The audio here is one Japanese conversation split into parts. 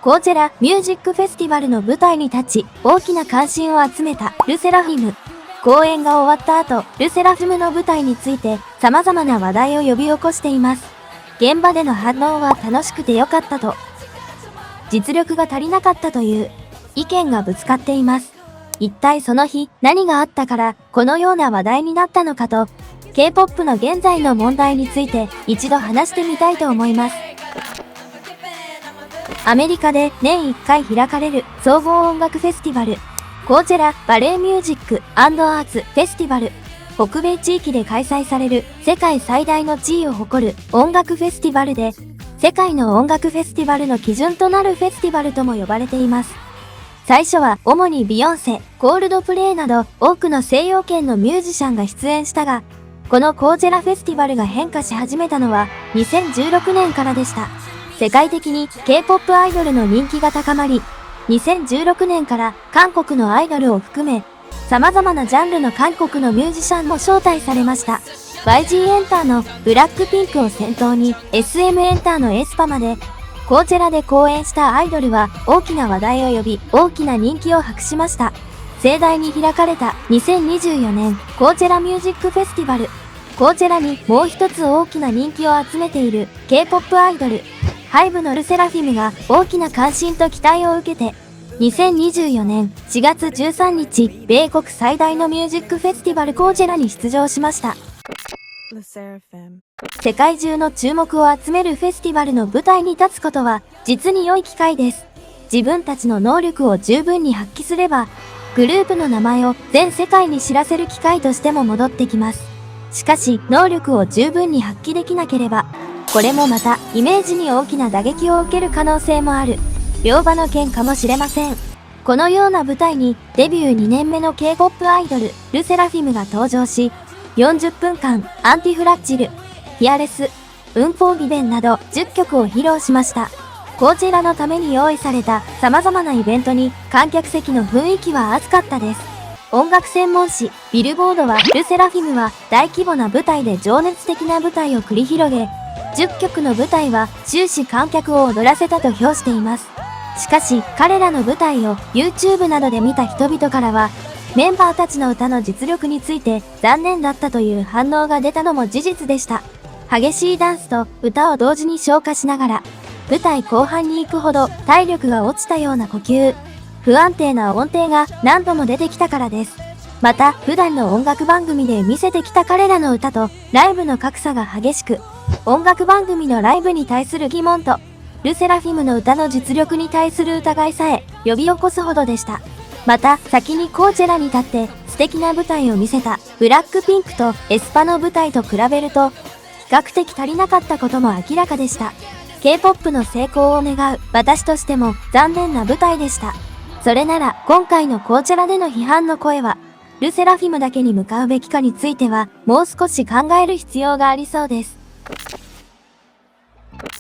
コーチェラミュージックフェスティバルの舞台に立ち、大きな関心を集めたルセラフィム。公演が終わった後、ルセラフィムの舞台について様々な話題を呼び起こしています。現場での反応は楽しくて良かったと、実力が足りなかったという意見がぶつかっています。一体その日何があったからこのような話題になったのかと、K-POP の現在の問題について一度話してみたいと思います。アメリカで年1回開かれる総合音楽フェスティバル、コーチェラバレエミュージック&アーツフェスティバル。北米地域で開催される世界最大の地位を誇る音楽フェスティバルで、世界の音楽フェスティバルの基準となるフェスティバルとも呼ばれています。最初は主にビヨンセ、コールドプレイなど多くの西洋圏のミュージシャンが出演したが、このコーチェラフェスティバルが変化し始めたのは2016年からでした。世界的に K-POP アイドルの人気が高まり、2016年から韓国のアイドルを含め、様々なジャンルの韓国のミュージシャンも招待されました。YG エンターのブラックピンクを先頭に SM エンターのエスパまで、コーチェラで公演したアイドルは大きな話題を呼び、大きな人気を博しました。盛大に開かれた2024年コーチェラミュージックフェスティバル。コーチェラにもう一つ大きな人気を集めている K-POP アイドル、HYBEのルセラフィムが大きな関心と期待を受けて、2024年4月13日、米国最大のミュージックフェスティバルコーチェラに出場しました。世界中の注目を集めるフェスティバルの舞台に立つことは実に良い機会です。自分たちの能力を十分に発揮すれば、グループの名前を全世界に知らせる機会としても戻ってきます。しかし、能力を十分に発揮できなければ、これもまたイメージに大きな打撃を受ける可能性もある。両刃の剣かもしれません。このような舞台にデビュー2年目の K-POP アイドル、ルセラフィムが登場し、40分間、アンティフラッジル、フィアレス、ウンフォービベンなど10曲を披露しました。コーチェラのために用意された様々なイベントに観客席の雰囲気は熱かったです。音楽専門誌、ビルボードはルセラフィムは大規模な舞台で情熱的な舞台を繰り広げ、10曲の舞台は終始観客を踊らせたと評しています。しかし、彼らの舞台を YouTube などで見た人々からは、メンバーたちの歌の実力について残念だったという反応が出たのも事実でした。激しいダンスと歌を同時に消化しながら、舞台後半に行くほど体力が落ちたような呼吸、不安定な音程が何度も出てきたからです。また、普段の音楽番組で見せてきた彼らの歌とライブの格差が激しく、音楽番組のライブに対する疑問と、ルセラフィムの歌の実力に対する疑いさえ呼び起こすほどでした。また、先にコーチェラに立って素敵な舞台を見せたブラックピンクとエスパの舞台と比べると、比較的足りなかったことも明らかでした。K-POP の成功を願う私としても残念な舞台でした。それなら今回のコーチェラでの批判の声は、ルセラフィムだけに向かうべきかについてはもう少し考える必要がありそうです。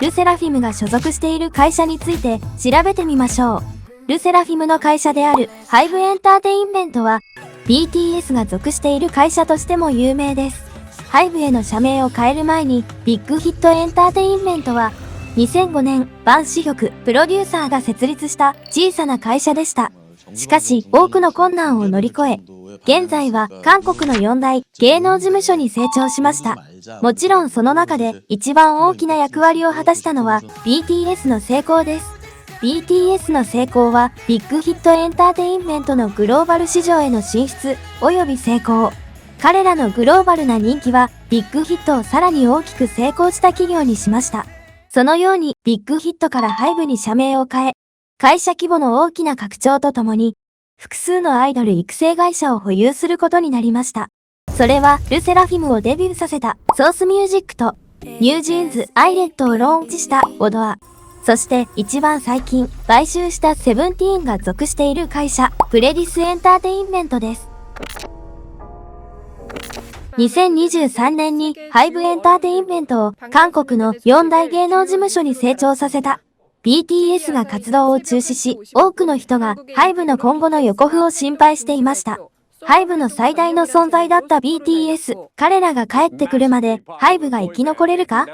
ルセラフィムが所属している会社について調べてみましょう。ルセラフィムの会社であるHYBEエンターテインメントは BTS が属している会社としても有名です。HYBEへの社名を変える前にビッグヒットエンターテインメントは2005年バン・シヒョクプロデューサーが設立した小さな会社でした。しかし多くの困難を乗り越え、現在は韓国の4大芸能事務所に成長しました。もちろんその中で一番大きな役割を果たしたのは BTS の成功です。BTS の成功はビッグヒットエンターテインメントのグローバル市場への進出及び成功。彼らのグローバルな人気はビッグヒットをさらに大きく成功した企業にしました。そのようにビッグヒットからHYBEに社名を変え、会社規模の大きな拡張とともに、複数のアイドル育成会社を保有することになりました。それはルセラフィムをデビューさせたソースミュージックとニュージーンズアイレットをローンチしたオドア。そして一番最近買収したセブンティーンが属している会社プレディスエンターテインメントです。2023年にHYBEエンターテインメントを韓国の4大芸能事務所に成長させた BTS が活動を中止し、多くの人がHYBEの今後の横風を心配していました。HYBE の最大の存在だった BTS、彼らが帰ってくるまで HYBE が生き残れるか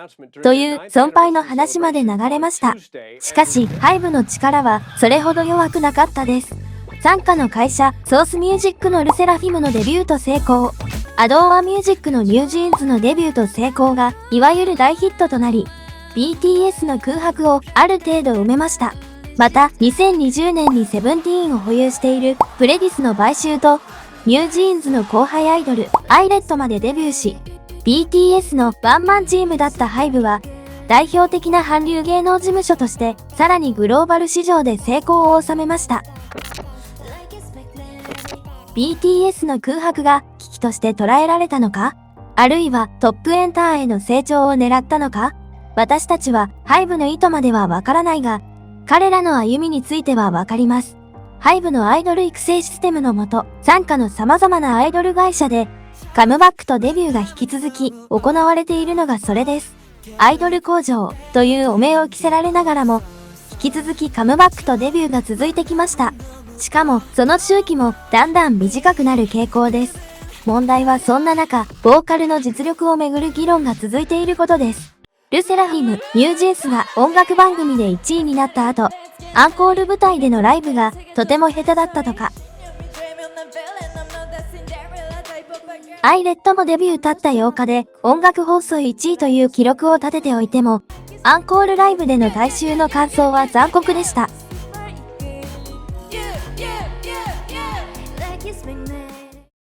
という尊拝の話まで流れました。しかし HYBE の力はそれほど弱くなかったです。傘下の会社、ソースミュージックのルセラフィムのデビューと成功、アドーアミュージックのニュージーンズのデビューと成功が、いわゆる大ヒットとなり、BTS の空白をある程度埋めました。また、2020年にセブンティーンを保有しているプレディスの買収と、ニュージーンズの後輩アイドル、アイレットまでデビューし、BTS のワンマンチームだった HYBE は、代表的な韓流芸能事務所として、さらにグローバル市場で成功を収めました。BTS の空白が危機として捉えられたのか？あるいはトップエンターへの成長を狙ったのか？私たちはHYBEの意図まではわからないが、彼らの歩みについてはわかります。HYBEのアイドル育成システムのもと、傘下の様々なアイドル会社で、カムバックとデビューが引き続き行われているのがそれです。アイドル工場という汚名を着せられながらも、引き続きカムバックとデビューが続いてきました。しかも、その周期もだんだん短くなる傾向です。問題はそんな中、ボーカルの実力をめぐる議論が続いていることです。ルセラフィム、ニュージーンスが音楽番組で1位になった後、アンコール舞台でのライブがとても下手だったとか。アイレットもデビューたった8日で音楽放送1位という記録を立てておいても、アンコールライブでの大衆の感想は残酷でした。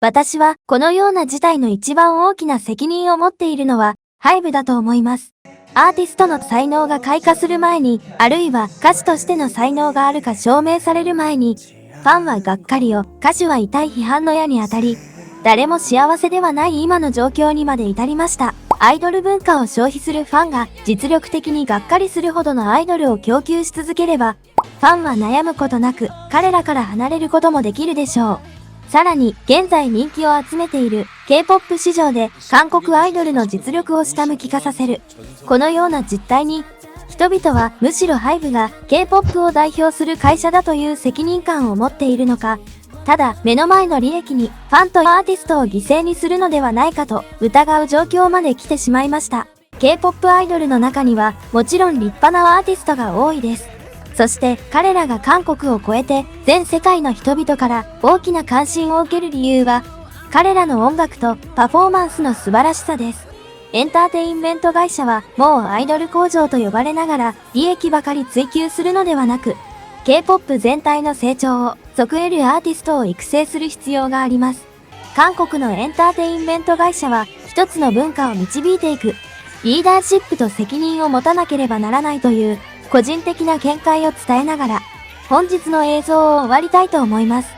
私はこのような事態の一番大きな責任を持っているのはHYBEだと思います。アーティストの才能が開花する前に、あるいは歌手としての才能があるか証明される前に、ファンはがっかりを、歌手は痛い批判の矢に当たり、誰も幸せではない今の状況にまで至りました。アイドル文化を消費するファンが実力的にがっかりするほどのアイドルを供給し続ければ、ファンは悩むことなく彼らから離れることもできるでしょう。さらに、現在人気を集めている K-POP 市場で韓国アイドルの実力を下向き化させる。このような実態に、人々はむしろHYBEが K-POP を代表する会社だという責任感を持っているのか、ただ目の前の利益にファンとアーティストを犠牲にするのではないかと疑う状況まで来てしまいました。K-POP アイドルの中にはもちろん立派なアーティストが多いです。そして彼らが韓国を超えて全世界の人々から大きな関心を受ける理由は彼らの音楽とパフォーマンスの素晴らしさです。エンターテインメント会社はもうアイドル工場と呼ばれながら利益ばかり追求するのではなく K-POP 全体の成長を即得るアーティストを育成する必要があります。韓国のエンターテインメント会社は一つの文化を導いていくリーダーシップと責任を持たなければならないという個人的な見解を伝えながら、本日の映像を終わりたいと思います。